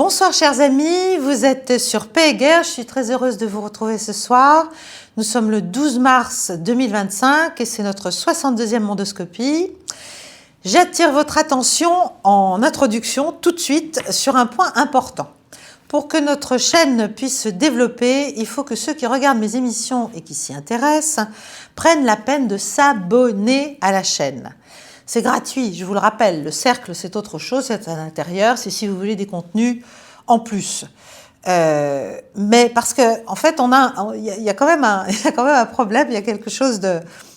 Bonsoir chers amis, vous êtes sur Paix et Guerre, je suis très heureuse de vous retrouver ce soir. Nous sommes le 12 mars 2025 et c'est notre 62e mondoscopie. J'attire votre attention en introduction tout de suite sur un point important. Pour que notre chaîne puisse se développer, il faut que ceux qui regardent mes émissions et qui s'y intéressent prennent la peine de s'abonner à la chaîne. C'est gratuit, je vous le rappelle, le cercle c'est autre chose, c'est à l'intérieur, c'est si vous voulez des contenus en plus. Mais parce que en fait, il y a quand même un problème, il y a quelque chose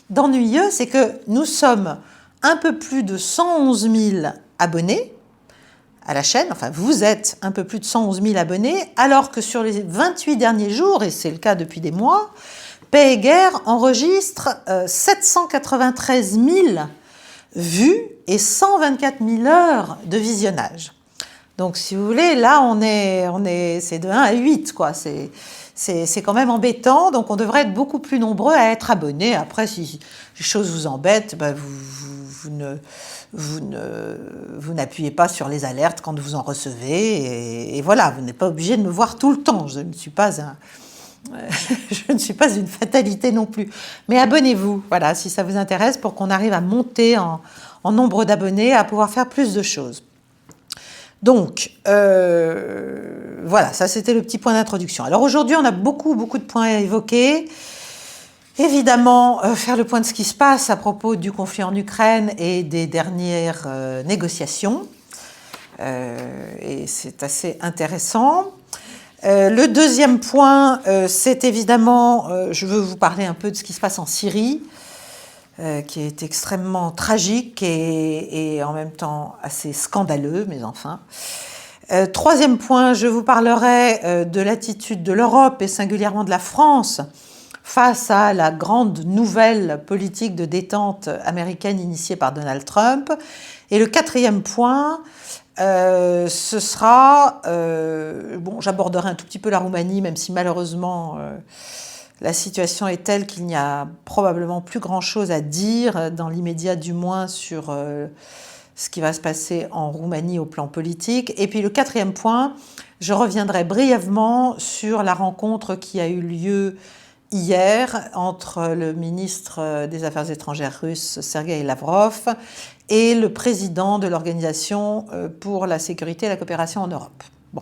d'ennuyeux, c'est que nous sommes un peu plus de 111 000 abonnés à la chaîne, enfin vous êtes un peu plus de 111 000 abonnés, alors que sur les 28 derniers jours, et c'est le cas depuis des mois, Paix et Guerre enregistre 793 000 vues et 124 000 heures de visionnage. Donc, si vous voulez, là, c'est de 1 à 8, quoi. C'est quand même embêtant. Donc, on devrait être beaucoup plus nombreux à être abonnés. Après, si les choses vous embêtent, ben vous n'appuyez pas sur les alertes quand vous en recevez. Et voilà, vous n'êtes pas obligé de me voir tout le temps. Je ne suis pas une fatalité non plus. Mais abonnez-vous, voilà, si ça vous intéresse, pour qu'on arrive à monter en nombre d'abonnés, à pouvoir faire plus de choses. Donc, voilà, ça c'était le petit point d'introduction. Alors aujourd'hui, on a beaucoup de points à évoquer. Évidemment, faire le point de ce qui se passe à propos du conflit en Ukraine et des dernières négociations. Et c'est assez intéressant. Le deuxième point, c'est évidemment, je veux vous parler un peu de ce qui se passe en Syrie, qui est extrêmement tragique et en même temps assez scandaleux, mais enfin. Troisième point, je vous parlerai de l'attitude de l'Europe et singulièrement de la France face à la grande nouvelle politique de détente américaine initiée par Donald Trump. Et le quatrième point, ce sera, j'aborderai un tout petit peu la Roumanie, même si malheureusement la situation est telle qu'il n'y a probablement plus grand-chose à dire, dans l'immédiat du moins, sur ce qui va se passer en Roumanie au plan politique. Et puis le quatrième point, je reviendrai brièvement sur la rencontre qui a eu lieu hier entre le ministre des Affaires étrangères russe, Sergueï Lavrov, et le président de l'Organisation pour la sécurité et la coopération en Europe. Bon,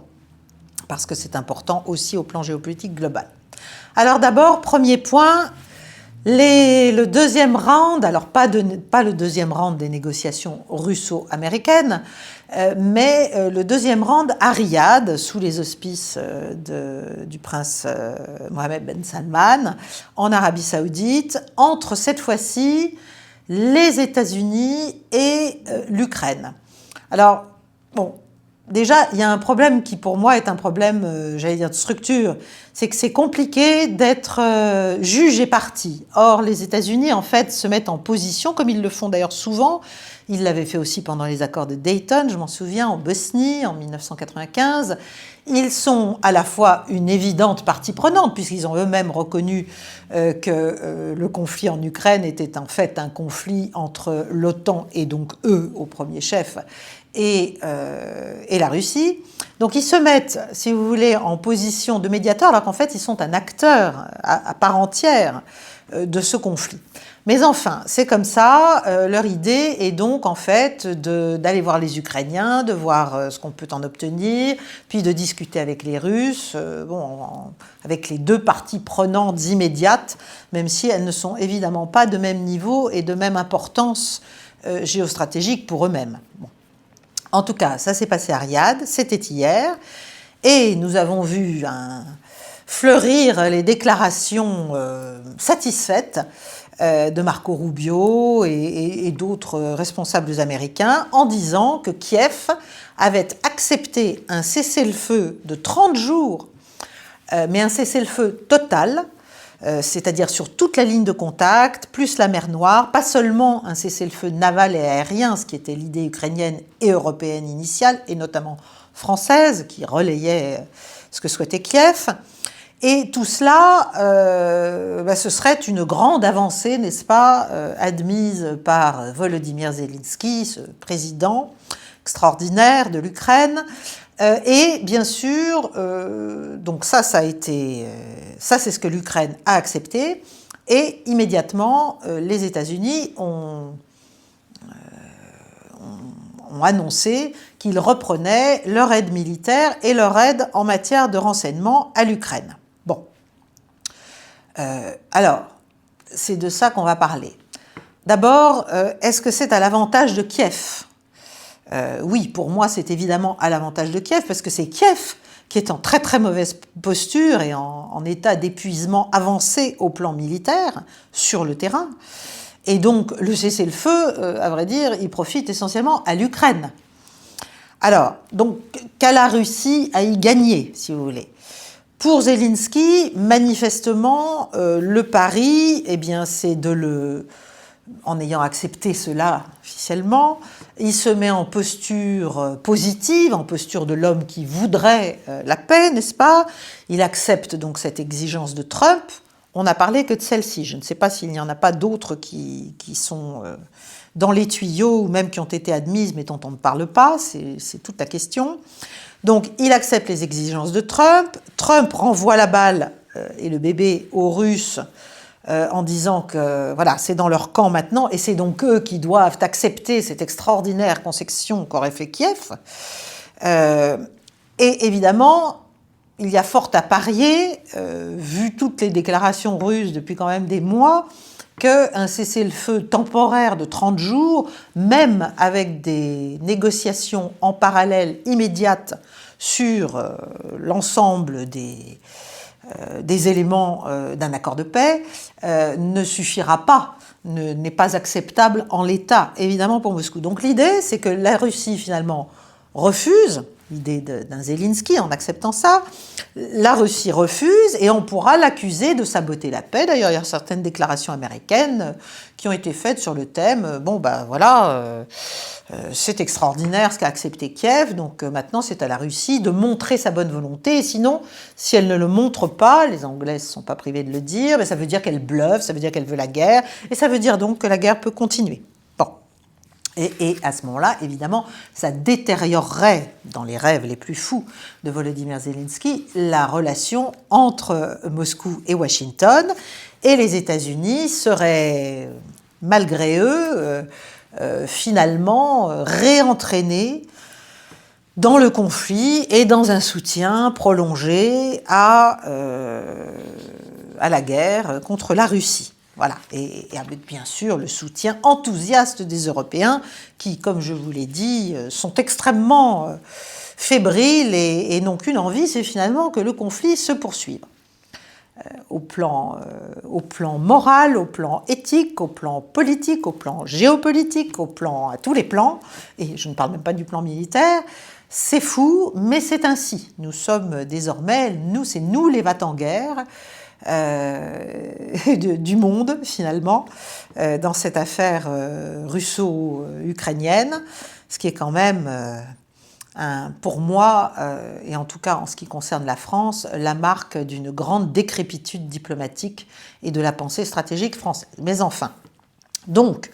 parce que c'est important aussi au plan géopolitique global. Alors d'abord, premier point, le deuxième round, alors pas le deuxième round des négociations russo-américaines, mais le deuxième round à Riyad, sous les auspices du prince Mohammed Ben Salman, en Arabie Saoudite, entre cette fois-ci les États-Unis et l'Ukraine. Alors, bon, déjà, il y a un problème qui, pour moi, est un problème, de structure. C'est que c'est compliqué d'être juge et partie. Or, les États-Unis, en fait, se mettent en position, comme ils le font d'ailleurs souvent. Ils l'avaient fait aussi pendant les accords de Dayton, je m'en souviens, en Bosnie, en 1995. Ils sont à la fois une évidente partie prenante, puisqu'ils ont eux-mêmes reconnu que le conflit en Ukraine était en fait un conflit entre l'OTAN et donc eux, au premier chef, et la Russie. Donc ils se mettent, si vous voulez, en position de médiateur, alors qu'en fait ils sont un acteur à part entière de ce conflit. Mais enfin, c'est comme ça, leur idée est donc en fait d'aller voir les Ukrainiens, de voir ce qu'on peut en obtenir, puis de discuter avec les Russes, avec les deux parties prenantes immédiates, même si elles ne sont évidemment pas de même niveau et de même importance géostratégique pour eux-mêmes. Bon. En tout cas, ça s'est passé à Riyad, c'était hier, et nous avons vu fleurir les déclarations satisfaites de Marco Rubio et d'autres responsables américains en disant que Kiev avait accepté un cessez-le-feu de 30 jours, mais un cessez-le-feu total, c'est-à-dire sur toute la ligne de contact, plus la mer Noire, pas seulement un cessez-le-feu naval et aérien, ce qui était l'idée ukrainienne et européenne initiale, et notamment française, qui relayait ce que souhaitait Kiev. Et tout cela, ce serait une grande avancée, n'est-ce pas, admise par Volodymyr Zelensky, ce président extraordinaire de l'Ukraine, Et bien sûr, donc ça a été, ça c'est ce que l'Ukraine a accepté, et immédiatement les États-Unis ont annoncé qu'ils reprenaient leur aide militaire et leur aide en matière de renseignement à l'Ukraine. Bon, alors c'est de ça qu'on va parler. D'abord, est-ce que c'est à l'avantage de Kiev ? Oui, pour moi, c'est évidemment à l'avantage de Kiev, parce que c'est Kiev qui est en très très mauvaise posture et en état d'épuisement avancé au plan militaire, sur le terrain. Et donc, le cessez-le-feu, à vrai dire, il profite essentiellement à l'Ukraine. Alors, donc, qu'a la Russie à y gagner, si vous voulez ? Pour Zelensky, manifestement, le pari, eh bien, c'est de le... En ayant accepté cela officiellement, il se met en posture positive, en posture de l'homme qui voudrait la paix, n'est-ce pas ? Il accepte donc cette exigence de Trump. On n'a parlé que de celle-ci. Je ne sais pas s'il n'y en a pas d'autres qui sont dans les tuyaux ou même qui ont été admises mais dont on ne parle pas. C'est toute la question. Donc, il accepte les exigences de Trump. Trump renvoie la balle et le bébé aux Russes en disant que voilà, c'est dans leur camp maintenant et c'est donc eux qui doivent accepter cette extraordinaire concession qu'aurait fait Kiev. Et évidemment, il y a fort à parier, vu toutes les déclarations russes depuis quand même des mois, qu'un cessez-le-feu temporaire de 30 jours, même avec des négociations en parallèle immédiates sur l'ensemble des éléments d'un accord de paix, ne suffira pas, n'est pas acceptable en l'état, évidemment, pour Moscou. Donc l'idée, c'est que la Russie, finalement, refuse l'idée d'un Zelensky en acceptant ça. La Russie refuse et on pourra l'accuser de saboter la paix. D'ailleurs, il y a certaines déclarations américaines qui ont été faites sur le thème. Bon, ben voilà, c'est extraordinaire ce qu'a accepté Kiev, donc maintenant c'est à la Russie de montrer sa bonne volonté. Et sinon, si elle ne le montre pas, les Anglaises ne sont pas privées de le dire, mais ça veut dire qu'elle bluffe, ça veut dire qu'elle veut la guerre, et ça veut dire donc que la guerre peut continuer. Bon. Et à ce moment-là, évidemment, ça détériorerait, dans les rêves les plus fous de Volodymyr Zelensky, la relation entre Moscou et Washington, et les États-Unis seraient, malgré eux, finalement réentraînés dans le conflit et dans un soutien prolongé à la guerre contre la Russie. Voilà, et avec bien sûr le soutien enthousiaste des Européens qui, comme je vous l'ai dit, sont extrêmement fébriles et n'ont qu'une envie, c'est finalement que le conflit se poursuive. Au plan moral, au plan éthique, au plan politique, au plan géopolitique, à tous les plans, et je ne parle même pas du plan militaire. C'est fou, mais c'est ainsi. Nous sommes désormais, c'est nous les va-t-en-guerre du monde, finalement, dans cette affaire russo-ukrainienne, ce qui est quand même, pour moi, et en tout cas en ce qui concerne la France, la marque d'une grande décrépitude diplomatique et de la pensée stratégique française. Mais enfin, donc,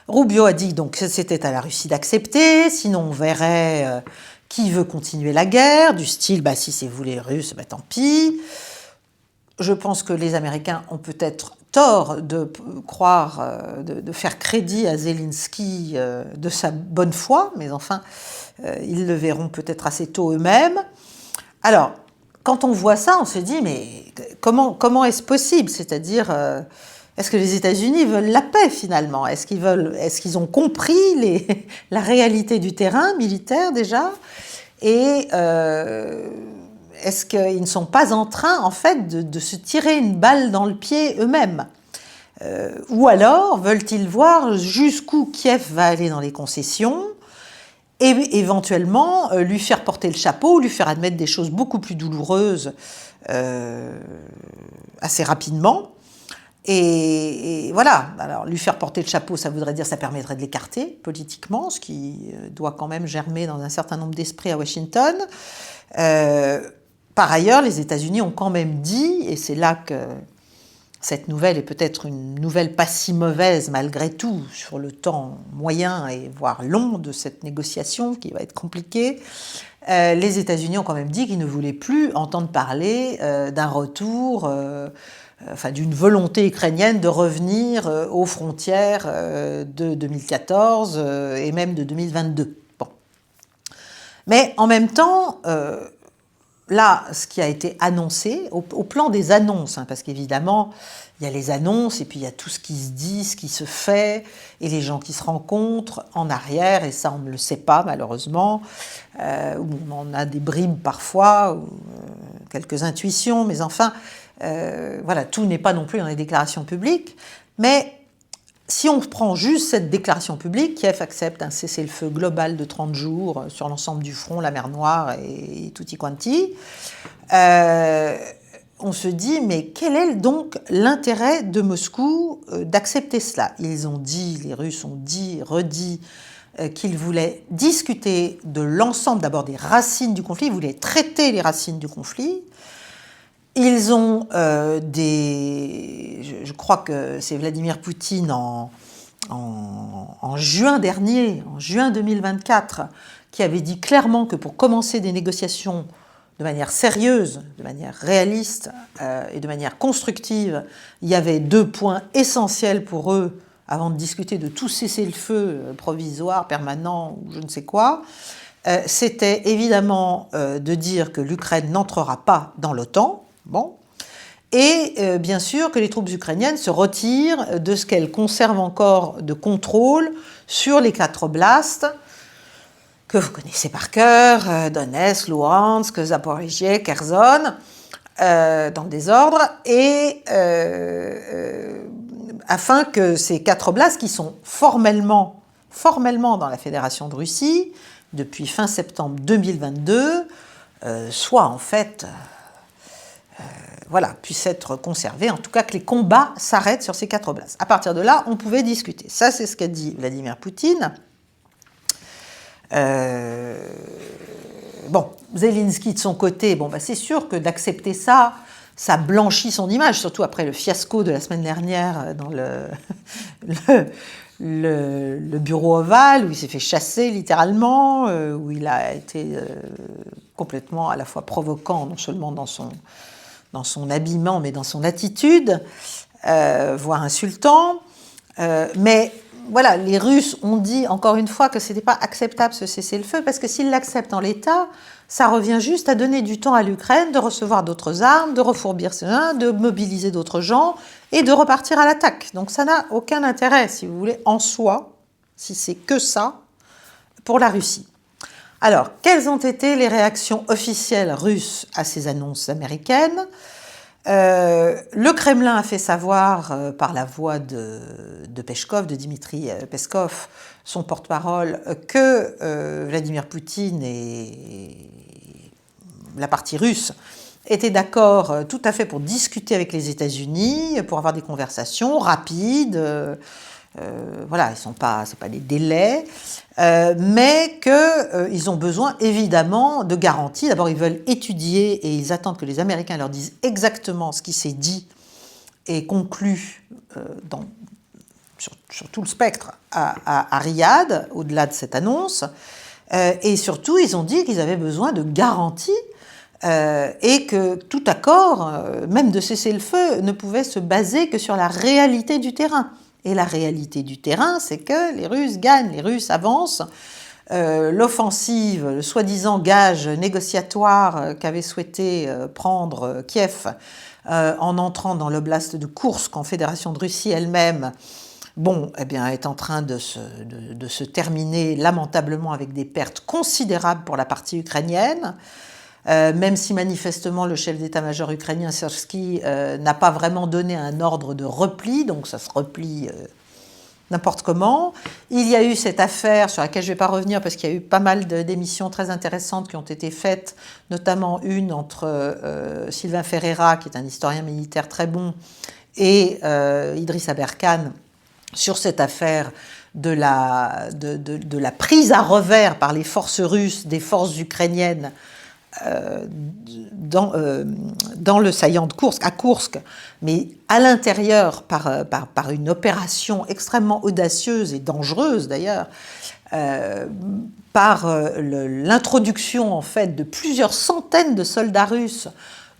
Rubio a dit donc, que c'était à la Russie d'accepter, sinon on verrait qui veut continuer la guerre, du style, bah, si c'est vous les Russes, bah, tant pis. Je pense que les Américains ont peut-être tort de croire, de faire crédit à Zelensky de sa bonne foi, mais enfin, ils le verront peut-être assez tôt eux-mêmes. Alors, quand on voit ça, on se dit, mais comment est-ce possible ? C'est-à-dire, est-ce que les États-Unis veulent la paix finalement ? Est-ce qu'ils ont compris la réalité du terrain militaire déjà ? Et est-ce qu'ils ne sont pas en train, en fait, de se tirer une balle dans le pied eux-mêmes ? Ou alors, veulent-ils voir jusqu'où Kiev va aller dans les concessions et éventuellement lui faire porter le chapeau, lui faire admettre des choses beaucoup plus douloureuses assez rapidement. Et voilà, alors lui faire porter le chapeau, ça voudrait dire, ça permettrait de l'écarter politiquement, ce qui doit quand même germer dans un certain nombre d'esprits à Washington. Par ailleurs, les États-Unis ont quand même dit, et c'est là que cette nouvelle est peut-être une nouvelle pas si mauvaise malgré tout sur le temps moyen et voire long de cette négociation qui va être compliquée. Les États-Unis ont quand même dit qu'ils ne voulaient plus entendre parler d'un retour, d'une volonté ukrainienne de revenir aux frontières de 2014 et même de 2022. Bon. Mais en même temps, là, ce qui a été annoncé, au plan des annonces, parce qu'évidemment, il y a les annonces et puis il y a tout ce qui se dit, ce qui se fait, et les gens qui se rencontrent en arrière, et ça on ne le sait pas malheureusement, on a des bribes parfois, ou, quelques intuitions, mais enfin, voilà, tout n'est pas non plus dans les déclarations publiques, mais si on prend juste cette déclaration publique, Kiev accepte un cessez-le-feu global de 30 jours sur l'ensemble du front, la mer Noire et tutti quanti, on se dit, mais quel est donc l'intérêt de Moscou d'accepter cela? Ils ont dit, les Russes ont dit, redit, qu'ils voulaient discuter de l'ensemble d'abord des racines du conflit, ils voulaient traiter les racines du conflit. Ils ont je crois que c'est Vladimir Poutine en juin dernier, en juin 2024, qui avait dit clairement que pour commencer des négociations de manière sérieuse, de manière réaliste et de manière constructive, il y avait 2 points essentiels pour eux avant de discuter de tout cessez-le-feu provisoire, permanent ou je ne sais quoi. C'était évidemment de dire que l'Ukraine n'entrera pas dans l'OTAN, bon, et bien sûr que les troupes ukrainiennes se retirent de ce qu'elles conservent encore de contrôle sur les 4 oblasts que vous connaissez par cœur, Donetsk, Luhansk, Zaporijie, Kherson, dans le désordre, et afin que ces 4 oblasts qui sont formellement dans la Fédération de Russie depuis fin septembre 2022 soient en fait puissent être conservés, en tout cas que les combats s'arrêtent sur ces 4 oblasts. À partir de là, on pouvait discuter. Ça, c'est ce qu'a dit Vladimir Poutine. Zelensky de son côté, c'est sûr que d'accepter ça, ça blanchit son image, surtout après le fiasco de la semaine dernière dans le bureau ovale, où il s'est fait chasser littéralement, où il a été complètement à la fois provoquant, non seulement dans son habillement, mais dans son attitude, voire insultant. Mais voilà, les Russes ont dit encore une fois que ce n'était pas acceptable ce cessez-le-feu, parce que s'ils l'acceptent en l'état, ça revient juste à donner du temps à l'Ukraine de recevoir d'autres armes, de refourbir ses mains, de mobiliser d'autres gens et de repartir à l'attaque. Donc ça n'a aucun intérêt, si vous voulez, en soi, si c'est que ça, pour la Russie. Alors, quelles ont été les réactions officielles russes à ces annonces américaines ? Le Kremlin a fait savoir par la voix de Peskov, de Dmitri Peskov, son porte-parole, que Vladimir Poutine et la partie russe étaient d'accord tout à fait pour discuter avec les États-Unis, pour avoir des conversations rapides. C'est pas des délais, mais qu'ils ont besoin évidemment de garanties. D'abord, ils veulent étudier et ils attendent que les Américains leur disent exactement ce qui s'est dit et conclu sur tout le spectre à Riyad, au-delà de cette annonce. Et surtout, ils ont dit qu'ils avaient besoin de garanties et que tout accord, même de cessez-le-feu, ne pouvait se baser que sur la réalité du terrain. Et la réalité du terrain, c'est que les Russes gagnent, les Russes avancent. L'offensive, le soi-disant gage négociatoire qu'avait souhaité prendre Kiev en entrant dans l'oblast de Koursk en Fédération de Russie elle-même, est en train de se terminer lamentablement avec des pertes considérables pour la partie ukrainienne. Même si manifestement le chef d'état-major ukrainien Syrsky n'a pas vraiment donné un ordre de repli, donc ça se replie n'importe comment. Il y a eu cette affaire sur laquelle je ne vais pas revenir parce qu'il y a eu pas mal d'émissions très intéressantes qui ont été faites, notamment une entre Sylvain Ferreira, qui est un historien militaire très bon, et Idriss Aberkan sur cette affaire de la prise à revers par les forces russes des forces ukrainiennes dans le saillant de Koursk, à Koursk, mais à l'intérieur par une opération extrêmement audacieuse et dangereuse d'ailleurs, par l'introduction en fait de plusieurs centaines de soldats russes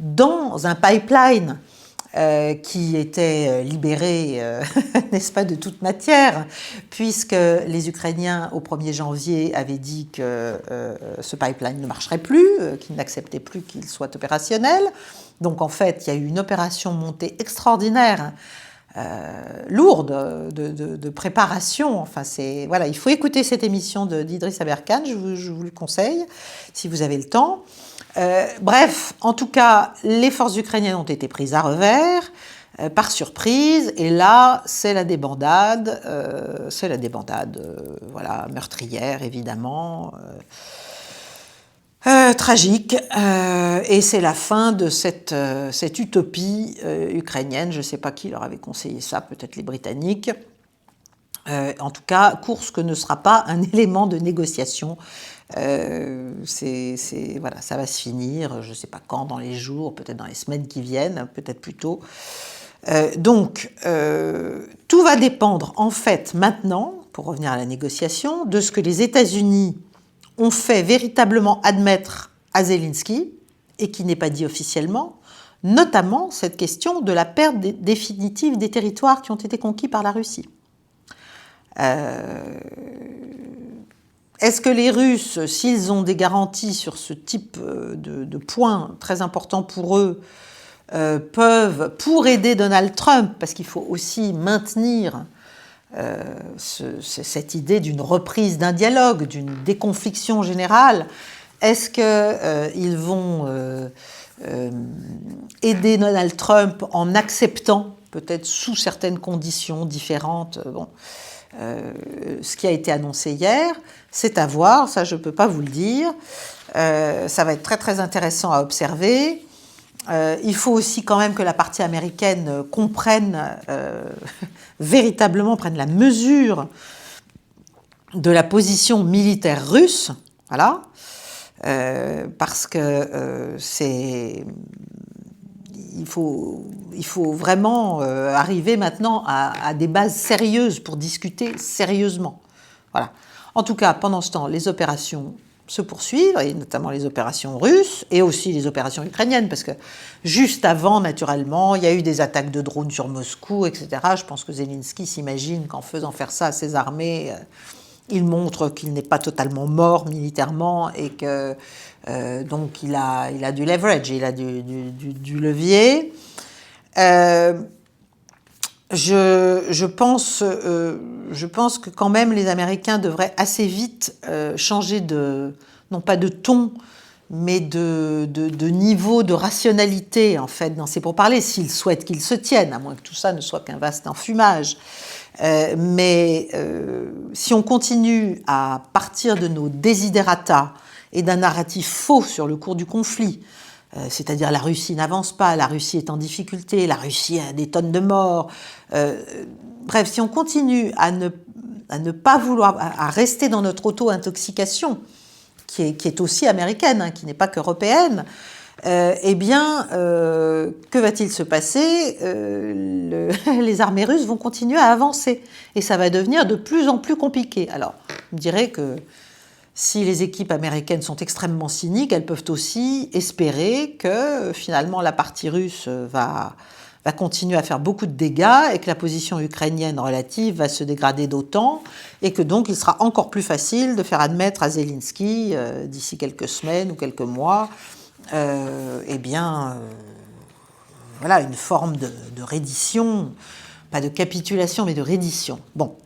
dans un pipeline qui était libéré, n'est-ce pas, de toute matière, puisque les Ukrainiens, au 1er janvier, avaient dit que ce pipeline ne marcherait plus, qu'ils n'acceptaient plus qu'il soit opérationnel. Donc, en fait, il y a eu une opération montée extraordinaire, lourde de préparation. Enfin, voilà, il faut écouter cette émission d'Idriss Aberkan, je vous le conseille, si vous avez le temps. Bref, en tout cas, les forces ukrainiennes ont été prises à revers, par surprise, et là, c'est la débandade, voilà, meurtrière, évidemment, tragique, et c'est la fin de cette utopie ukrainienne. Je ne sais pas qui leur avait conseillé ça, peut-être les Britanniques. En tout cas, Koursk ne sera pas un élément de négociation. Voilà, ça va se finir, je ne sais pas quand, dans les jours, peut-être dans les semaines qui viennent, peut-être plus tôt. Donc, tout va dépendre, en fait, maintenant, pour revenir à la négociation, de ce que les États-Unis ont fait véritablement admettre à Zelensky, et qui n'est pas dit officiellement, notamment cette question de la perte définitive des territoires qui ont été conquis par la Russie. Est-ce que les Russes, s'ils ont des garanties sur ce type de points très importants pour eux, peuvent, pour aider Donald Trump, parce qu'il faut aussi maintenir cette idée d'une reprise d'un dialogue, d'une déconfliction générale, est-ce qu'ils vont aider Donald Trump en acceptant, peut-être sous certaines conditions différentes, ce qui a été annoncé hier, c'est à voir, ça je ne peux pas vous le dire. Ça va être très très intéressant à observer. Il faut aussi quand même que la partie américaine comprenne, véritablement prenne la mesure de la position militaire russe, voilà, parce que il faut vraiment arriver maintenant à des bases sérieuses pour discuter sérieusement. Voilà. En tout cas, pendant ce temps, les opérations se poursuivent, et notamment les opérations russes, et aussi les opérations ukrainiennes, parce que juste avant, naturellement, il y a eu des attaques de drones sur Moscou, etc. Je pense que Zelensky s'imagine qu'en faisant faire ça à ses armées, il montre qu'il n'est pas totalement mort militairement, et que donc il a du leverage, il a du levier. Je pense que quand même les Américains devraient assez vite changer non pas de ton, mais de niveau de rationalité en fait dans ces pourparlers, s'ils souhaitent qu'ils se tiennent, à moins que tout ça ne soit qu'un vaste enfumage. Mais si on continue à partir de nos desiderata et d'un narratif faux sur le cours du conflit, c'est-à-dire la Russie n'avance pas, la Russie est en difficulté, la Russie a des tonnes de morts. Bref, si on continue à ne pas vouloir, à rester dans notre auto-intoxication, qui est aussi américaine, hein, qui n'est pas qu'européenne, eh bien, que va-t-il se passer ? Les armées russes vont continuer à avancer et ça va devenir de plus en plus compliqué. Alors, je dirais que si les équipes américaines sont extrêmement cyniques, elles peuvent aussi espérer que finalement la partie russe va continuer à faire beaucoup de dégâts et que la position ukrainienne relative va se dégrader d'autant et que donc il sera encore plus facile de faire admettre à Zelensky, d'ici quelques semaines ou quelques mois, voilà, une forme de reddition, pas de capitulation mais de reddition. Bon.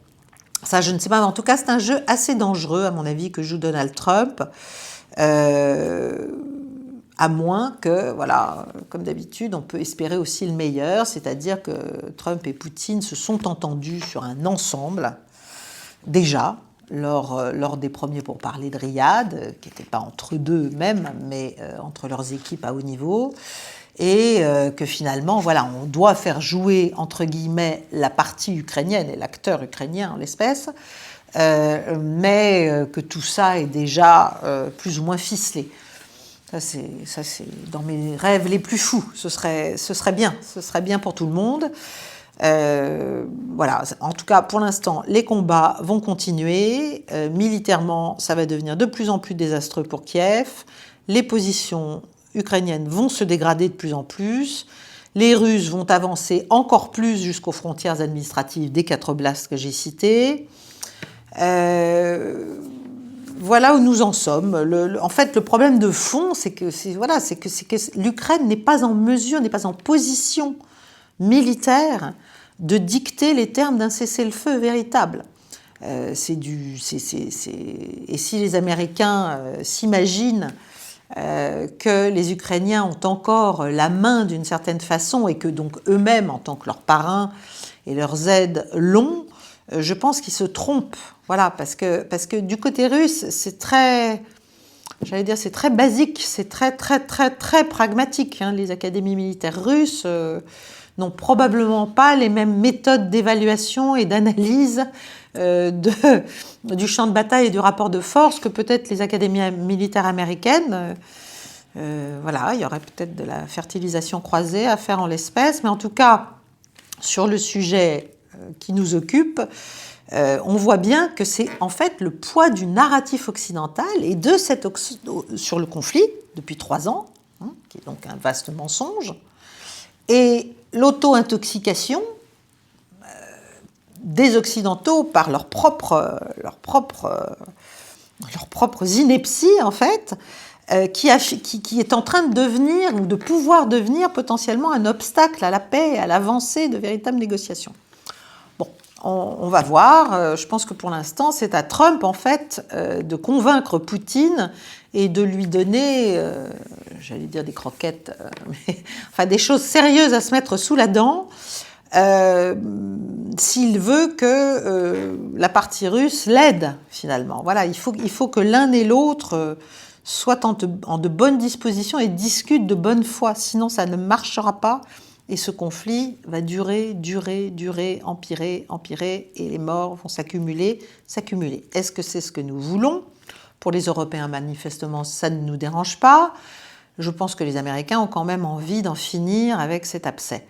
Ça, je ne sais pas, mais en tout cas, c'est un jeu assez dangereux, à mon avis, que joue Donald Trump, à moins que, voilà, comme d'habitude, on peut espérer aussi le meilleur, c'est-à-dire que Trump et Poutine se sont entendus sur un ensemble, déjà, lors des premiers pourparlers de Riyad, qui n'étaient pas entre eux deux même, mais entre leurs équipes à haut niveau, et que finalement, voilà, on doit faire jouer, entre guillemets, la partie ukrainienne et l'acteur ukrainien en l'espèce, mais que tout ça est déjà plus ou moins ficelé. Ça, c'est dans mes rêves les plus fous. Ce serait bien pour tout le monde. Voilà, en tout cas, pour l'instant, les combats vont continuer. Militairement, ça va devenir de plus en plus désastreux pour Kiev. Les positions ukrainiennes vont se dégrader de plus en plus. Les Russes vont avancer encore plus jusqu'aux frontières administratives des 4 oblasts que j'ai cités. Voilà où nous en sommes. En fait, le problème de fond, c'est que l'Ukraine n'est pas en mesure, n'est pas en position militaire de dicter les termes d'un cessez-le-feu véritable. Et si les Américains s'imaginent que les Ukrainiens ont encore la main d'une certaine façon et que donc eux-mêmes, en tant que leurs parrains et leurs aides, l'ont, je pense qu'ils se trompent. Voilà, parce que du côté russe, c'est très basique, c'est très pragmatique. Hein. Les académies militaires russes n'ont probablement pas les mêmes méthodes d'évaluation et d'analyse du champ de bataille et du rapport de force que peut-être les académies militaires américaines. Voilà, il y aurait peut-être de la fertilisation croisée à faire en l'espèce, mais en tout cas, sur le sujet qui nous occupe, on voit bien que c'est en fait le poids du narratif occidental et sur le conflit depuis 3 ans, hein, qui est donc un vaste mensonge, et l'auto-intoxication des Occidentaux par leurs propres inepties, en fait, qui est en train de devenir, ou de pouvoir devenir potentiellement un obstacle à la paix et à l'avancée de véritables négociations. Bon, on va voir. Je pense que pour l'instant, c'est à Trump, en fait, de convaincre Poutine et de lui donner, j'allais dire des croquettes, enfin des choses sérieuses à se mettre sous la dent, s'il veut que la partie russe l'aide, finalement. Voilà, il faut que l'un et l'autre soient en de bonnes dispositions et discutent de bonne foi, sinon ça ne marchera pas. Et ce conflit va durer, empirer, et les morts vont s'accumuler. Est-ce que c'est ce que nous voulons ? Pour les Européens, manifestement, ça ne nous dérange pas. Je pense que les Américains ont quand même envie d'en finir avec cet abcès.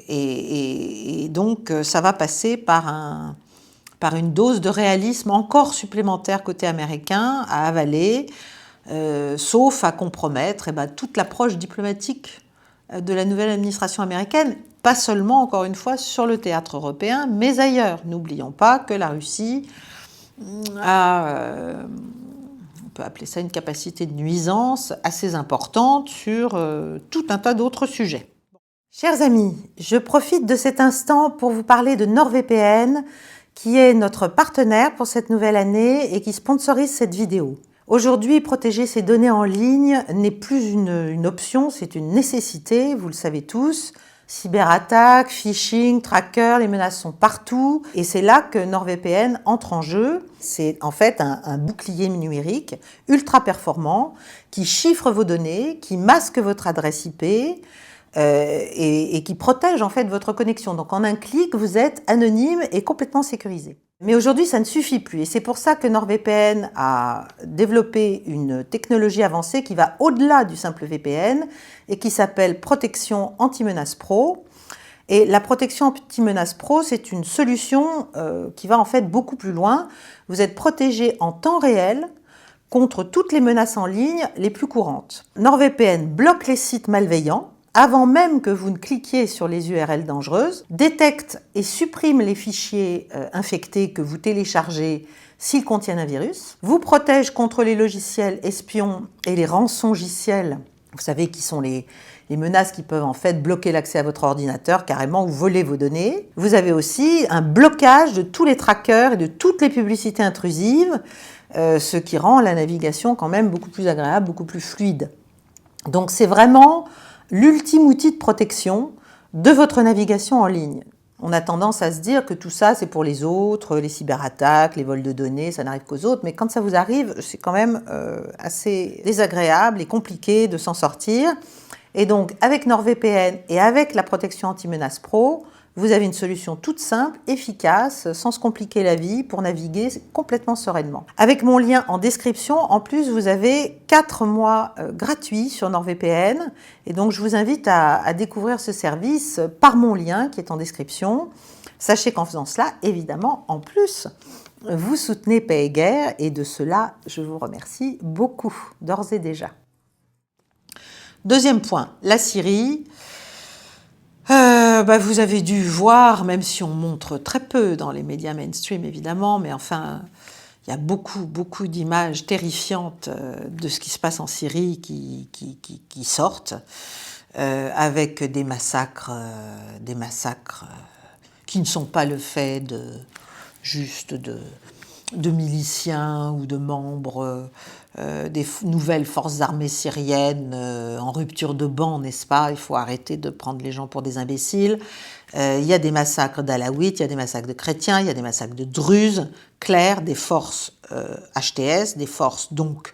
Et donc, ça va passer par une dose de réalisme encore supplémentaire côté américain à avaler, sauf à compromettre toute l'approche diplomatique de la nouvelle administration américaine, pas seulement, encore une fois, sur le théâtre européen, mais ailleurs. N'oublions pas que la Russie a, on peut appeler ça une capacité de nuisance assez importante sur tout un tas d'autres sujets. Chers amis, je profite de cet instant pour vous parler de NordVPN, qui est notre partenaire pour cette nouvelle année et qui sponsorise cette vidéo. Aujourd'hui, protéger ses données en ligne n'est plus une option, c'est une nécessité, vous le savez tous. Cyberattaques, phishing, trackers, les menaces sont partout. Et c'est là que NordVPN entre en jeu. C'est en fait un bouclier numérique ultra performant qui chiffre vos données, qui masque votre adresse IP et qui protège en fait votre connexion. Donc en un clic, vous êtes anonyme et complètement sécurisé. Mais aujourd'hui, ça ne suffit plus. Et c'est pour ça que NordVPN a développé une technologie avancée qui va au-delà du simple VPN et qui s'appelle Protection Anti-Menace Pro. Et la Protection Anti-Menace Pro, c'est une solution qui va en fait beaucoup plus loin. Vous êtes protégé en temps réel contre toutes les menaces en ligne les plus courantes. NordVPN bloque les sites malveillants avant même que vous ne cliquiez sur les URL dangereuses, détecte et supprime les fichiers infectés que vous téléchargez s'ils contiennent un virus, vous protège contre les logiciels espions et les rançongiciels, vous savez qui sont les menaces qui peuvent en fait bloquer l'accès à votre ordinateur carrément ou voler vos données. Vous avez aussi un blocage de tous les trackers et de toutes les publicités intrusives, ce qui rend la navigation quand même beaucoup plus agréable, beaucoup plus fluide. Donc c'est vraiment l'ultime outil de protection de votre navigation en ligne. On a tendance à se dire que tout ça, c'est pour les autres, les cyberattaques, les vols de données, ça n'arrive qu'aux autres. Mais quand ça vous arrive, c'est quand même assez désagréable et compliqué de s'en sortir. Et donc, avec NordVPN et avec la protection anti-menace pro, vous avez une solution toute simple, efficace, sans se compliquer la vie, pour naviguer complètement sereinement. Avec mon lien en description, en plus, vous avez 4 mois gratuits sur NordVPN. Et donc, je vous invite à découvrir ce service par mon lien qui est en description. Sachez qu'en faisant cela, évidemment, en plus, vous soutenez Paix et Guerre. Et de cela, je vous remercie beaucoup, d'ores et déjà. Deuxième point, la Syrie. Vous avez dû voir, même si on montre très peu dans les médias mainstream évidemment, mais enfin, il y a beaucoup d'images terrifiantes de ce qui se passe en Syrie qui sortent, avec des massacres qui ne sont pas le fait juste de miliciens ou de membres des nouvelles forces armées syriennes en rupture de ban, n'est-ce pas? Il faut arrêter de prendre les gens pour des imbéciles. Il y a des massacres d'Alaouites, il y a des massacres de chrétiens, il y a des massacres de Druzes, clairs, des forces HTS, des forces donc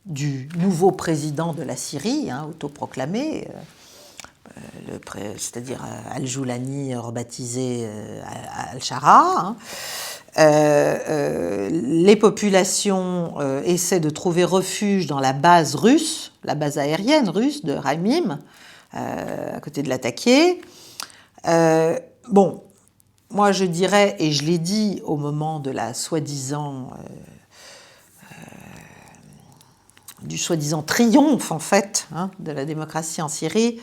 du nouveau président de la Syrie, autoproclamé, c'est-à-dire Al-Joulani rebaptisé Al-Shara. Les populations essaient de trouver refuge dans la base russe, la base aérienne russe de Raimim, à côté de Latakié. Moi je dirais, et je l'ai dit au moment de la du soi-disant triomphe en fait de la démocratie en Syrie,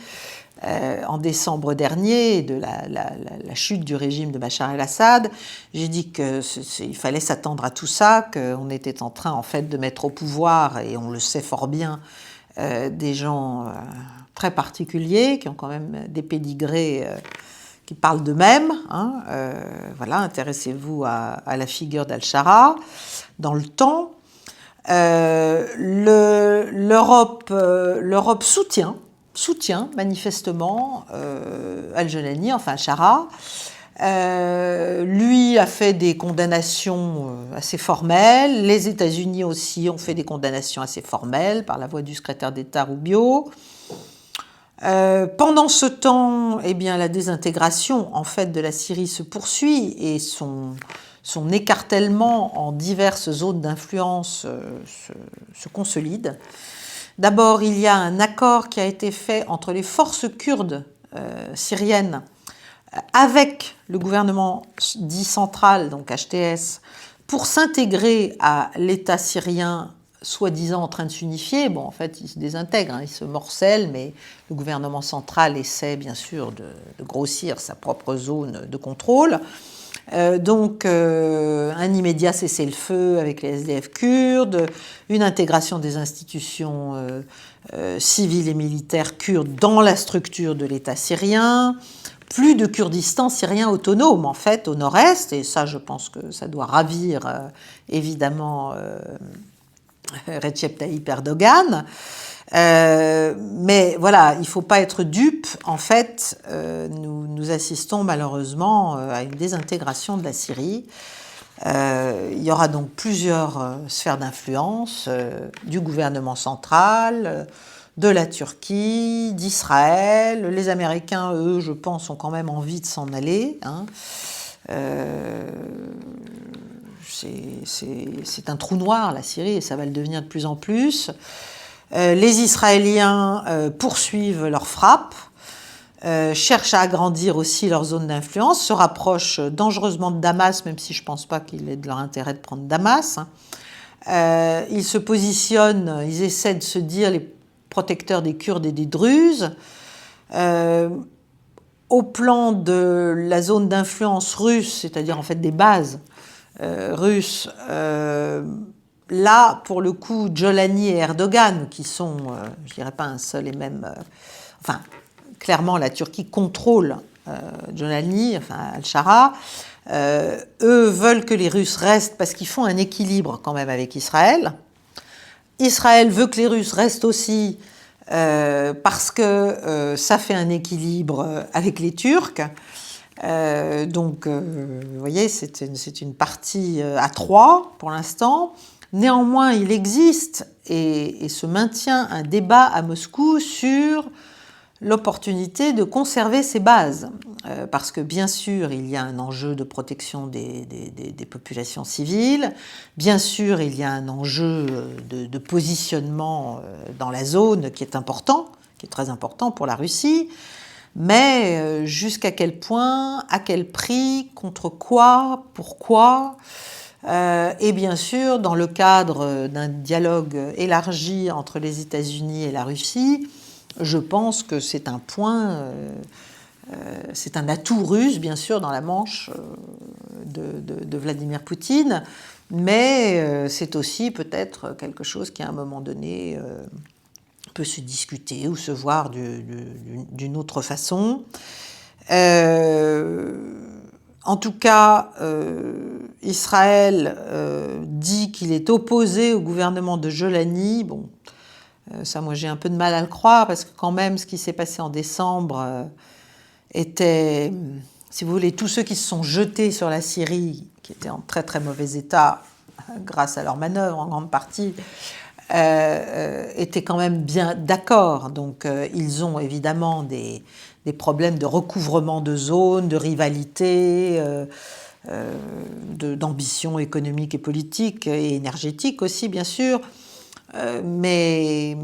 en décembre dernier, de la chute du régime de Bachar el-Assad, j'ai dit qu'il fallait s'attendre à tout ça, qu'on était en train en fait de mettre au pouvoir, et on le sait fort bien, des gens très particuliers, qui ont quand même des pédigrés qui parlent d'eux-mêmes. Voilà, intéressez-vous à la figure d'Al-Shara dans le temps. L'Europe soutient manifestement Al-Joulani, enfin Shara. Lui a fait des condamnations assez formelles. Les États-Unis aussi ont fait des condamnations assez formelles par la voix du secrétaire d'État Rubio. Pendant ce temps, la désintégration en fait de la Syrie se poursuit et son écartèlement en diverses zones d'influence se consolide. D'abord, il y a un accord qui a été fait entre les forces kurdes syriennes avec le gouvernement dit central, donc HTS, pour s'intégrer à l'État syrien soi-disant en train de s'unifier. Bon, en fait, il se désintègre, il se morcelle, mais le gouvernement central essaie bien sûr de grossir sa propre zone de contrôle. Un immédiat cessez-le-feu avec les SDF kurdes, une intégration des institutions civiles et militaires kurdes dans la structure de l'État syrien, plus de Kurdistan syrien autonome en fait au nord-est, et ça je pense que ça doit ravir évidemment Recep Tayyip Erdogan. Mais voilà, il ne faut pas être dupe. En fait, nous assistons malheureusement à une désintégration de la Syrie. Il y aura donc plusieurs sphères d'influence du gouvernement central, de la Turquie, d'Israël. Les Américains, eux, je pense, ont quand même envie de s'en aller. C'est un trou noir, la Syrie, et ça va le devenir de plus en plus. Les Israéliens poursuivent leurs frappes, cherchent à agrandir aussi leur zone d'influence, se rapprochent dangereusement de Damas, même si je ne pense pas qu'il est de leur intérêt de prendre Damas. Ils se positionnent, ils essaient de se dire les protecteurs des Kurdes et des Druzes. Au plan de la zone d'influence russe, c'est-à-dire en fait des bases russes, là, pour le coup, Joulani et Erdogan, qui sont, je dirais pas un seul et même... clairement, la Turquie contrôle Joulani, Al-Shara. Eux veulent que les Russes restent parce qu'ils font un équilibre quand même avec Israël. Israël veut que les Russes restent aussi parce que ça fait un équilibre avec les Turcs. Vous voyez, c'est une partie à 3 pour l'instant. Néanmoins, il existe et se maintient un débat à Moscou sur l'opportunité de conserver ses bases, parce que bien sûr il y a un enjeu de protection des populations civiles, bien sûr il y a un enjeu de positionnement dans la zone qui est important, qui est très important pour la Russie, mais jusqu'à quel point, à quel prix, contre quoi, pourquoi, et bien sûr dans le cadre d'un dialogue élargi entre les États-Unis et la Russie, je pense que c'est un point, c'est un atout russe, bien sûr, dans la manche de Vladimir Poutine, mais c'est aussi peut-être quelque chose qui, à un moment donné, peut se discuter ou se voir d'une autre façon. En tout cas, Israël dit qu'il est opposé au gouvernement de Jolani. Bon, ça, moi, j'ai un peu de mal à le croire, parce que quand même, ce qui s'est passé en décembre était, si vous voulez, tous ceux qui se sont jetés sur la Syrie, qui étaient en très très mauvais état, grâce à leurs manœuvres en grande partie, étaient quand même bien d'accord. Donc, ils ont évidemment des problèmes de recouvrement de zones, de rivalité, d'ambition économique et politique, et énergétique aussi, bien sûr. Mais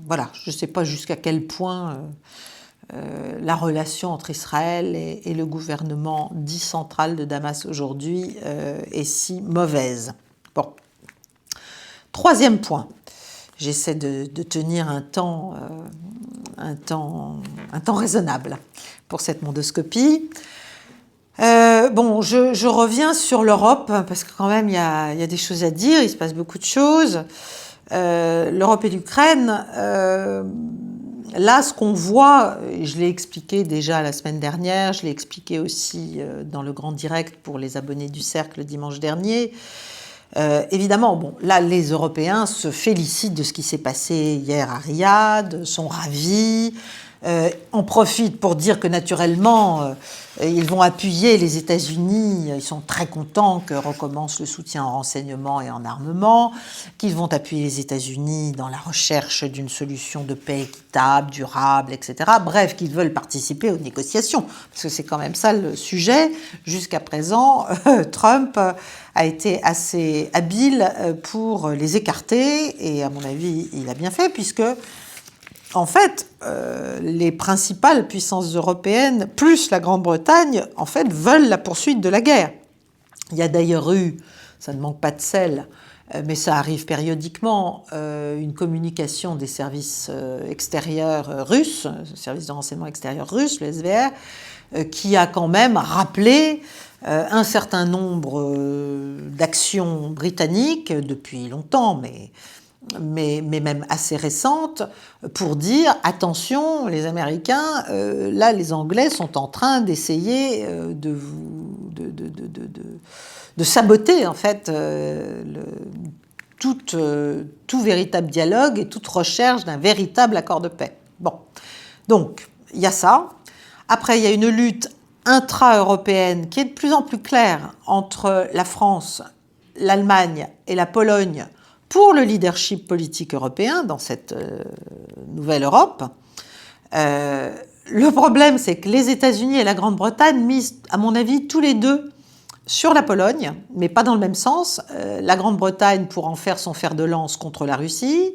voilà, je ne sais pas jusqu'à quel point la relation entre Israël et le gouvernement dit central de Damas aujourd'hui est si mauvaise. Bon. Troisième point, j'essaie de tenir un temps raisonnable pour cette mondoscopie. Bon, je reviens sur l'Europe, parce que quand même il y a des choses à dire, il se passe beaucoup de choses. L'Europe et l'Ukraine, là ce qu'on voit, je l'ai expliqué déjà la semaine dernière, je l'ai expliqué aussi dans le grand direct pour les abonnés du Cercle dimanche dernier. Évidemment, bon, là les Européens se félicitent de ce qui s'est passé hier à Riyad, sont ravis, en profitent pour dire que naturellement ils vont appuyer les États-Unis, ils sont très contents que recommence le soutien en renseignement et en armement, qu'ils vont appuyer les États-Unis dans la recherche d'une solution de paix équitable, durable, etc. Bref, qu'ils veulent participer aux négociations, parce que c'est quand même ça le sujet. Jusqu'à présent, Trump a été assez habile pour les écarter, et à mon avis, il a bien fait, puisque en fait, les principales puissances européennes, plus la Grande-Bretagne, en fait, veulent la poursuite de la guerre. Il y a d'ailleurs eu, ça ne manque pas de sel, mais ça arrive périodiquement, une communication des services extérieurs russes, le service de renseignement extérieur russe, le SVR, qui a quand même rappelé un certain nombre d'actions britanniques depuis longtemps, mais même assez récentes, pour dire attention, les Américains, là les Anglais sont en train d'essayer de saboter en fait tout véritable dialogue et toute recherche d'un véritable accord de paix. Bon, donc il y a ça. Après, il y a une lutte intra-européenne qui est de plus en plus claire entre la France, l'Allemagne et la Pologne pour le leadership politique européen dans cette nouvelle Europe. Le problème, c'est que les États-Unis et la Grande-Bretagne misent, à mon avis, tous les deux sur la Pologne, mais pas dans le même sens. La Grande-Bretagne pour en faire son fer de lance contre la Russie,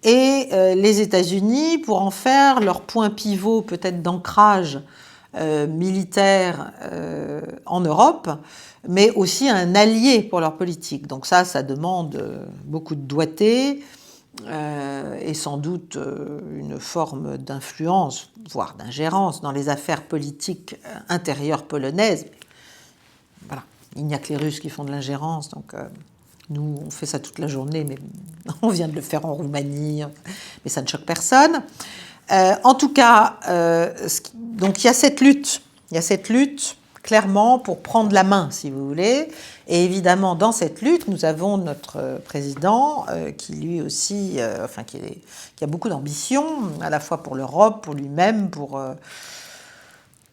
et les États-Unis pour en faire leur point pivot peut-être d'ancrage militaire en Europe, mais aussi un allié pour leur politique. Donc ça demande beaucoup de doigté et sans doute une forme d'influence, voire d'ingérence dans les affaires politiques intérieures polonaises. Voilà, il n'y a que les Russes qui font de l'ingérence, donc nous on fait ça toute la journée, mais on vient de le faire en Roumanie, mais ça ne choque personne. En tout cas, donc il y a cette lutte clairement pour prendre la main, si vous voulez. Et évidemment, dans cette lutte, nous avons notre président qui lui aussi, qui a beaucoup d'ambition, à la fois pour l'Europe, pour lui-même, pour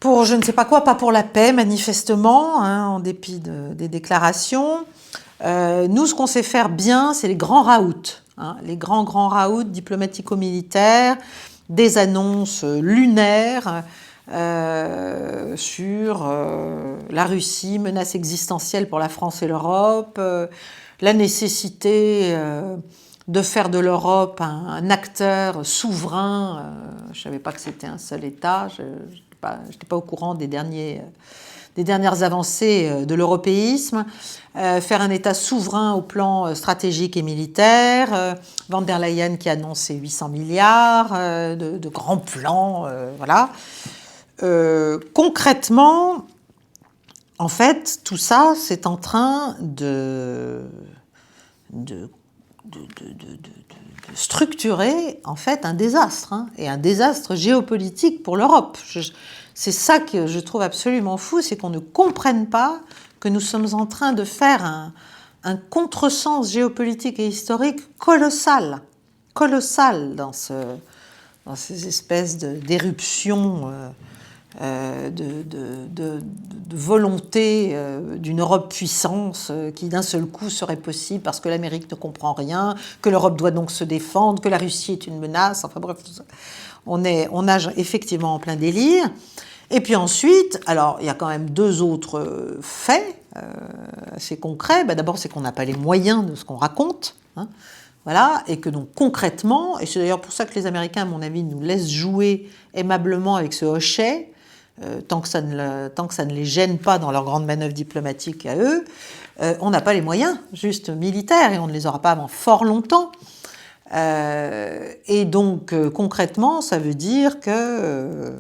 je ne sais pas quoi, pas pour la paix, manifestement, en dépit des déclarations. Nous, ce qu'on sait faire bien, c'est les grands raouts, les grands raouts diplomatico-militaires, des annonces lunaires sur la Russie, menace existentielle pour la France et l'Europe, la nécessité de faire de l'Europe un acteur souverain. Je ne savais pas que c'était un seul État, je n'étais pas au courant des dernières avancées de l'européisme, faire un État souverain au plan stratégique et militaire, Van der Leyen qui annonce ses 800 milliards de grands plans, voilà. Concrètement, en fait, tout ça, c'est en train de structurer en fait un désastre, et un désastre géopolitique pour l'Europe. C'est ça que je trouve absolument fou, c'est qu'on ne comprenne pas que nous sommes en train de faire un contresens géopolitique et historique colossal dans ces espèces d'éruptions de volonté d'une Europe puissance qui d'un seul coup serait possible parce que l'Amérique ne comprend rien, que l'Europe doit donc se défendre, que la Russie est une menace, enfin bref, on nage effectivement en plein délire. Et puis ensuite, alors il y a quand même deux autres faits assez concrets. D'abord, c'est qu'on n'a pas les moyens de ce qu'on raconte, voilà, et que donc concrètement, et c'est d'ailleurs pour ça que les Américains, à mon avis, nous laissent jouer aimablement avec ce hochet, tant que ça ne les gêne pas dans leurs grandes manœuvres diplomatiques à eux, on n'a pas les moyens juste militaires, et on ne les aura pas avant fort longtemps. Et donc concrètement, ça veut dire que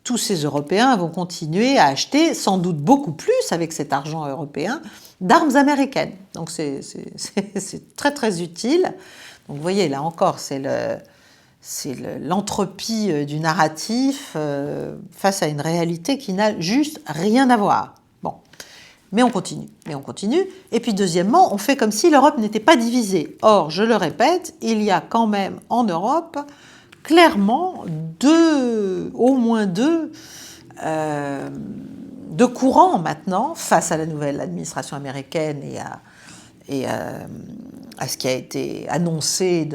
tous ces Européens vont continuer à acheter sans doute beaucoup plus avec cet argent européen d'armes américaines. Donc c'est très très utile. Donc vous voyez, là encore, c'est l'entropie du narratif face à une réalité qui n'a juste rien à voir. Bon, mais on continue. Et puis deuxièmement, on fait comme si l'Europe n'était pas divisée. Or, je le répète, il y a quand même en Europe clairement au moins deux courants maintenant face à la nouvelle administration américaine et à ce qui a été annoncé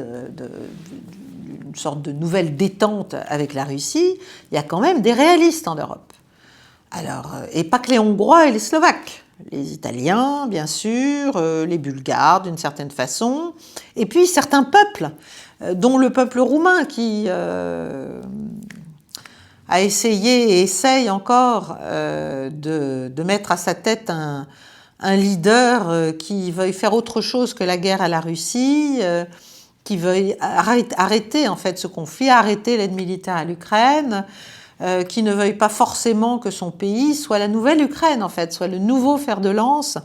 une sorte de nouvelle détente avec la Russie. Il y a quand même des réalistes en Europe. Alors, et pas que les Hongrois et les Slovaques, les Italiens, bien sûr, les Bulgares d'une certaine façon, et puis certains peuples, dont le peuple roumain qui a essayé et essaye encore de mettre à sa tête un leader qui veuille faire autre chose que la guerre à la Russie, qui veuille arrêter en fait ce conflit, arrêter l'aide militaire à l'Ukraine, qui ne veuille pas forcément que son pays soit la nouvelle Ukraine en fait, soit le nouveau fer de lance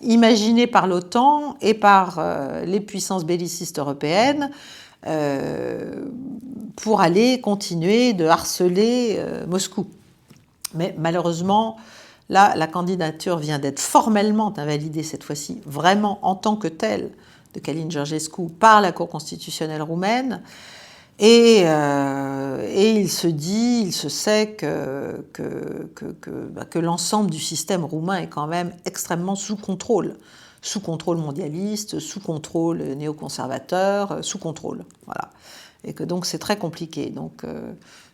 imaginé par l'OTAN et par les puissances bellicistes européennes pour aller continuer de harceler Moscou. Mais malheureusement, là, la candidature vient d'être formellement invalidée cette fois-ci, vraiment en tant que telle, de Călin Georgescu par la Cour constitutionnelle roumaine. Et il se sait que l'ensemble du système roumain est quand même extrêmement sous contrôle mondialiste, sous contrôle néoconservateur, sous contrôle, voilà. Et que donc c'est très compliqué. Donc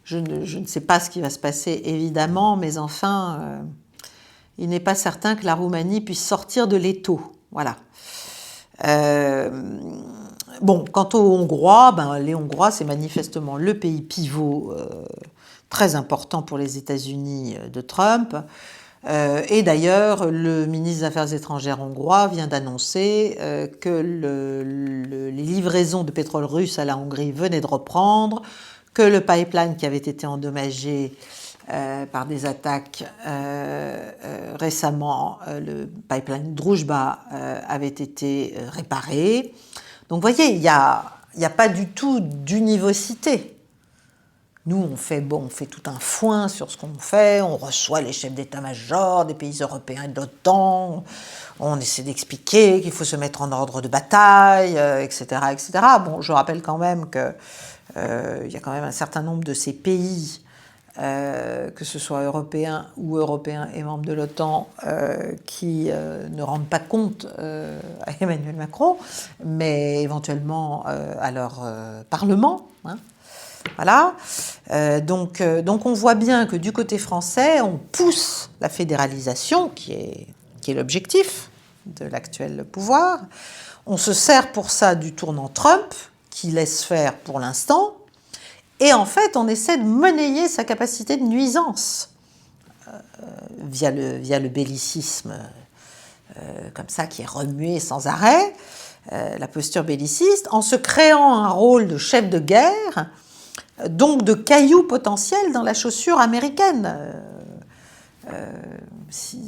je ne sais pas ce qui va se passer évidemment, mais enfin, il n'est pas certain que la Roumanie puisse sortir de l'étau, voilà. Bon, quant aux Hongrois, les Hongrois, c'est manifestement le pays pivot très important pour les États-Unis de Trump. Et d'ailleurs, le ministre des Affaires étrangères hongrois vient d'annoncer que les livraisons de pétrole russe à la Hongrie venaient de reprendre, que le pipeline qui avait été endommagé par des attaques récemment, le pipeline Druzhba avait été réparé. Donc vous voyez, il n'y a pas du tout d'univocité. Nous, on fait tout un foin sur ce qu'on fait, on reçoit les chefs d'état-major des pays européens et de l'OTAN, on essaie d'expliquer qu'il faut se mettre en ordre de bataille, etc., etc. Bon, je rappelle quand même qu'il y a quand même un certain nombre de ces pays que ce soit européens ou européens et membres de l'OTAN, qui ne rendent pas compte à Emmanuel Macron, mais éventuellement à leur Parlement. Hein. Voilà. Donc on voit bien que du côté français, on pousse la fédéralisation, qui est l'objectif de l'actuel pouvoir. On se sert pour ça du tournant Trump, qui laisse faire pour l'instant. Et en fait, on essaie de monnayer sa capacité de nuisance via le bellicisme comme ça, qui est remué sans arrêt, la posture belliciste, en se créant un rôle de chef de guerre, donc de caillou potentiel dans la chaussure américaine.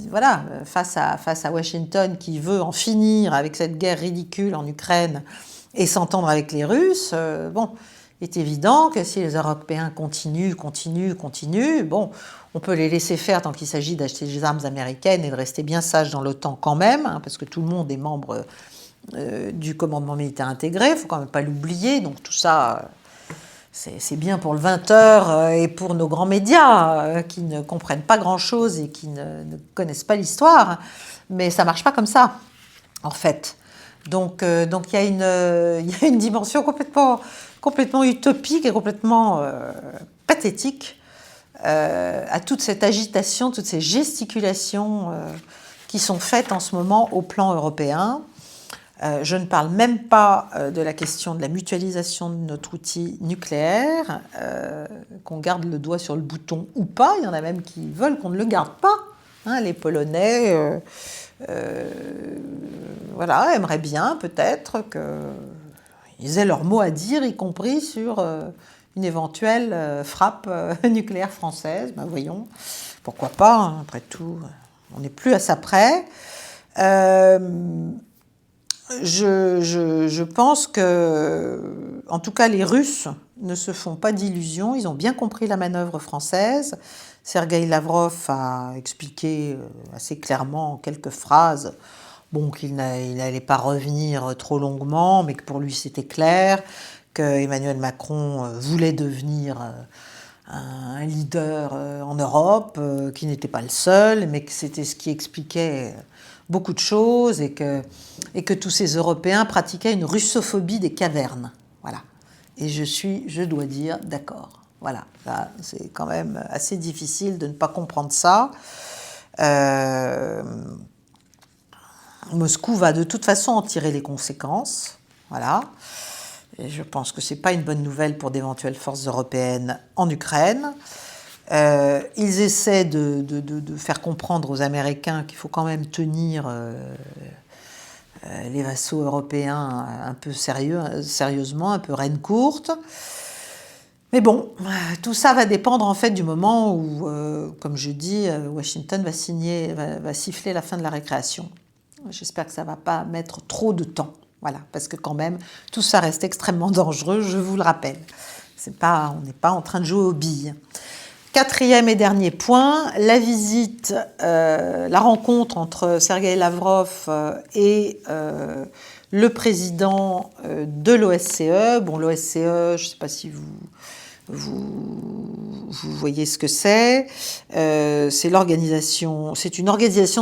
Voilà, face à Washington qui veut en finir avec cette guerre ridicule en Ukraine et s'entendre avec les Russes, il est évident que si les Européens continuent, bon, on peut les laisser faire tant qu'il s'agit d'acheter des armes américaines et de rester bien sages dans l'OTAN quand même, hein, parce que tout le monde est membre du commandement militaire intégré, il ne faut quand même pas l'oublier, donc tout ça... C'est bien pour le 20h et pour nos grands médias qui ne comprennent pas grand-chose et qui ne connaissent pas l'histoire, mais ça ne marche pas comme ça, en fait. Donc il y a une dimension complètement utopique et complètement pathétique à toute cette agitation, toutes ces gesticulations qui sont faites en ce moment au plan européen. Je ne parle même pas de la question de la mutualisation de notre outil nucléaire, qu'on garde le doigt sur le bouton ou pas. Il y en a même qui veulent qu'on ne le garde pas. Hein, les Polonais aimeraient bien peut-être qu'ils aient leur mot à dire, y compris sur une éventuelle frappe nucléaire française. Ben voyons, pourquoi pas, hein, après tout, on n'est plus à ça près. Je pense que, en tout cas, les Russes ne se font pas d'illusions. Ils ont bien compris la manœuvre française. Sergueï Lavrov a expliqué assez clairement en quelques phrases qu'il n'allait pas revenir trop longuement, mais que pour lui c'était clair, que Emmanuel Macron voulait devenir un leader en Europe, qui n'était pas le seul, mais que c'était ce qui expliquait beaucoup de choses et que tous ces Européens pratiquaient une russophobie des cavernes. Voilà. Et je dois dire, d'accord. Voilà. Là, c'est quand même assez difficile de ne pas comprendre ça. Moscou va de toute façon en tirer les conséquences. Voilà. Et je pense que ce n'est pas une bonne nouvelle pour d'éventuelles forces européennes en Ukraine. Ils essaient de faire comprendre aux Américains qu'il faut quand même tenir les vassaux européens un peu sérieusement, un peu reine courte. Mais bon, tout ça va dépendre en fait du moment où, comme je dis, Washington va siffler la fin de la récréation. J'espère que ça ne va pas mettre trop de temps. Voilà, parce que quand même, tout ça reste extrêmement dangereux, je vous le rappelle. On n'est pas en train de jouer aux billes. Quatrième et dernier point, la rencontre entre Sergueï Lavrov et le président de l'OSCE. Bon, l'OSCE, je ne sais pas si vous voyez ce que c'est. C'est une organisation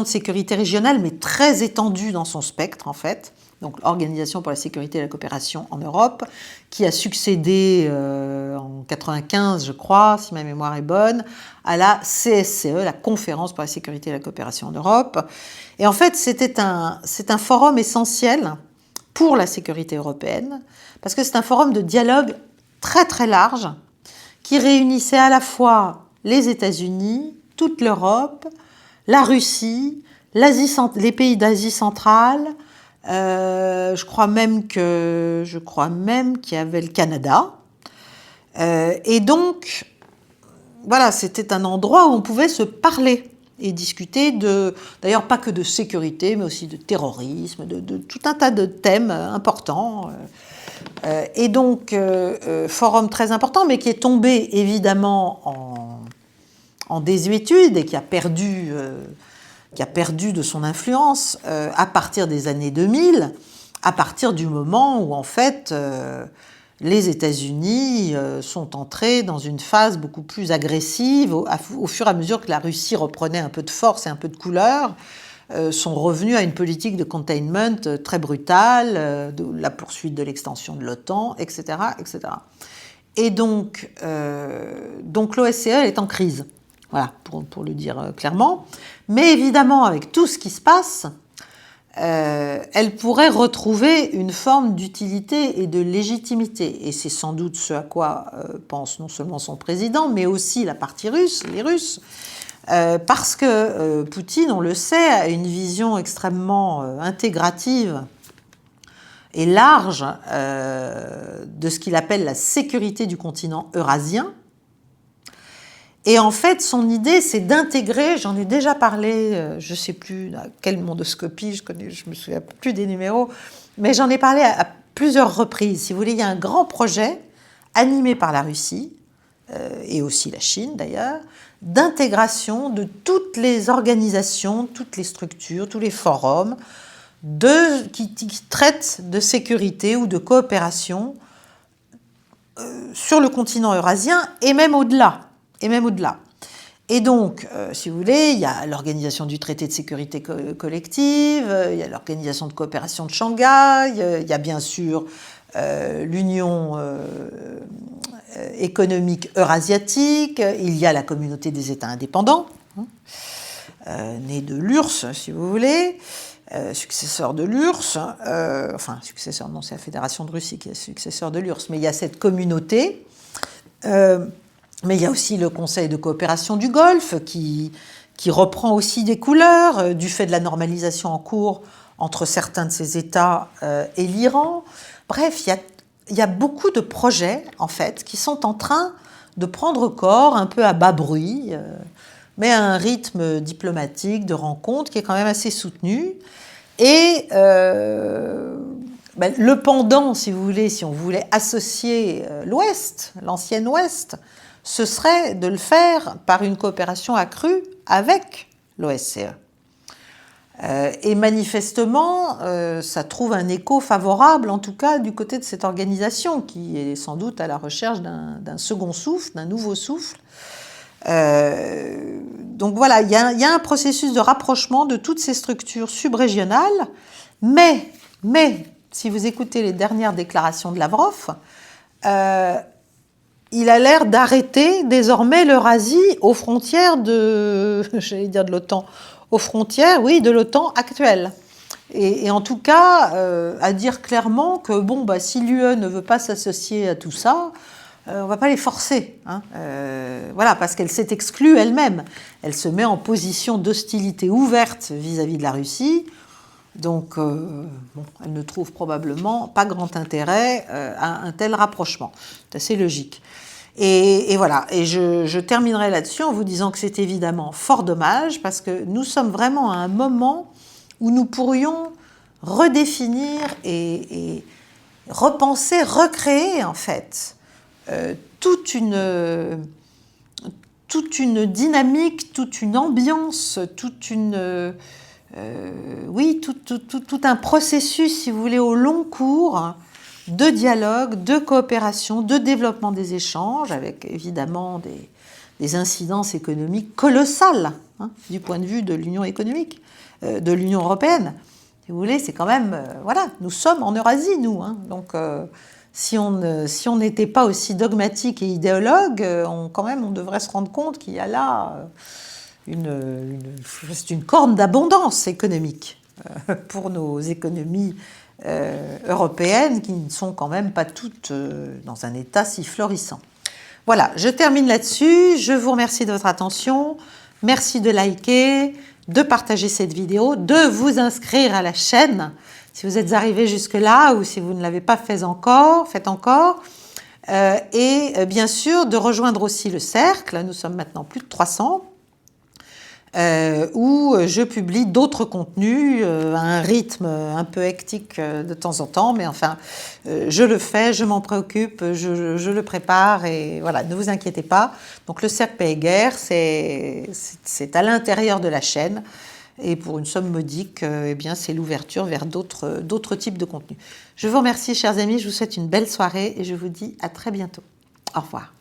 de sécurité régionale, mais très étendue dans son spectre, en fait. Donc l'Organisation pour la sécurité et la coopération en Europe, qui a succédé en 1995, je crois, si ma mémoire est bonne, à la CSCE, la Conférence pour la sécurité et la coopération en Europe. Et en fait, c'est un forum essentiel pour la sécurité européenne, parce que c'est un forum de dialogue très très large, qui réunissait à la fois les États-Unis, toute l'Europe, la Russie, les pays d'Asie centrale. Je crois même qu'il y avait le Canada. Et donc, voilà, c'était un endroit où on pouvait se parler et discuter d'ailleurs pas que de sécurité, mais aussi de terrorisme, de tout un tas de thèmes importants. Et donc, forum très important, mais qui est tombé évidemment en désuétude et qui a perdu de son influence à partir des années 2000, à partir du moment où, en fait, les États-Unis sont entrés dans une phase beaucoup plus agressive au fur et à mesure que la Russie reprenait un peu de force et un peu de couleur, sont revenus à une politique de containment très brutale, de la poursuite de l'extension de l'OTAN, etc., etc. Et donc l'OSCE est en crise, voilà, pour le dire clairement. Mais évidemment, avec tout ce qui se passe, elle pourrait retrouver une forme d'utilité et de légitimité. Et c'est sans doute ce à quoi pense non seulement son président, mais aussi la partie russe, les Russes, parce que Poutine, on le sait, a une vision extrêmement intégrative et large de ce qu'il appelle la sécurité du continent eurasien. Et en fait, son idée, c'est d'intégrer, j'en ai déjà parlé, je ne sais plus à quelle mondoscopie, je me souviens plus des numéros, mais j'en ai parlé à plusieurs reprises. Si vous voulez, il y a un grand projet animé par la Russie, et aussi la Chine d'ailleurs, d'intégration de toutes les organisations, toutes les structures, tous les forums qui traitent de sécurité ou de coopération sur le continent eurasien et même au-delà. Et donc, si vous voulez, il y a l'organisation du traité de sécurité collective, il y a l'organisation de coopération de Shanghai, il y a bien sûr l'Union économique eurasiatique, il y a la communauté des États indépendants, née de l'URSS, si vous voulez, successeur de l'URSS, enfin, successeur, non, c'est la Fédération de Russie qui est successeur de l'URSS, mais il y a cette communauté. Mais il y a aussi le Conseil de coopération du Golfe qui reprend aussi des couleurs du fait de la normalisation en cours entre certains de ces États et l'Iran. Bref, il y a beaucoup de projets, en fait, qui sont en train de prendre corps un peu à bas bruit, mais à un rythme diplomatique de rencontre qui est quand même assez soutenu. Et le pendant, si vous voulez, si on voulait associer l'Ouest, l'ancienne Ouest, ce serait de le faire par une coopération accrue avec l'OSCE. Et manifestement, ça trouve un écho favorable, en tout cas du côté de cette organisation, qui est sans doute à la recherche d'un second souffle, d'un nouveau souffle. Donc voilà, il y a un processus de rapprochement de toutes ces structures subrégionales, mais si vous écoutez les dernières déclarations de Lavrov, il a l'air d'arrêter désormais l'Eurasie aux frontières de l'OTAN, aux frontières, oui, de l'OTAN actuelle. Et en tout cas, à dire clairement que si l'UE ne veut pas s'associer à tout ça, on ne va pas les forcer. Voilà, parce qu'elle s'est exclue elle-même. Elle se met en position d'hostilité ouverte vis-à-vis de la Russie. Donc, elle ne trouve probablement pas grand intérêt à un tel rapprochement. C'est assez logique. Et voilà, et je terminerai là-dessus en vous disant que c'est évidemment fort dommage parce que nous sommes vraiment à un moment où nous pourrions redéfinir et repenser, recréer en fait toute une dynamique, toute une ambiance, tout un processus, si vous voulez, au long cours de dialogue, de coopération, de développement des échanges, avec évidemment des incidences économiques colossales du point de vue de l'Union économique, de l'Union européenne. Si vous voulez, c'est quand même... voilà, nous sommes en Eurasie, nous. Donc, si on n'était pas aussi dogmatique et idéologue, on devrait se rendre compte qu'il y a là c'est une corne d'abondance économique pour nos économies européennes qui ne sont quand même pas toutes dans un état si florissant. Voilà, je termine là-dessus. Je vous remercie de votre attention. Merci de liker, de partager cette vidéo, de vous inscrire à la chaîne si vous êtes arrivé jusque-là ou si vous ne l'avez pas fait encore, faites encore. Et bien sûr, de rejoindre aussi le cercle. Nous sommes maintenant plus de 300. Où je publie d'autres contenus à un rythme un peu hectique de temps en temps, mais enfin, je le fais, je m'en préoccupe, je le prépare, et voilà, ne vous inquiétez pas. Donc le cercle Paix et Guerre, c'est à l'intérieur de la chaîne. Et pour une somme modique, eh bien, c'est l'ouverture vers d'autres types de contenus. Je vous remercie, chers amis. Je vous souhaite une belle soirée et je vous dis à très bientôt. Au revoir.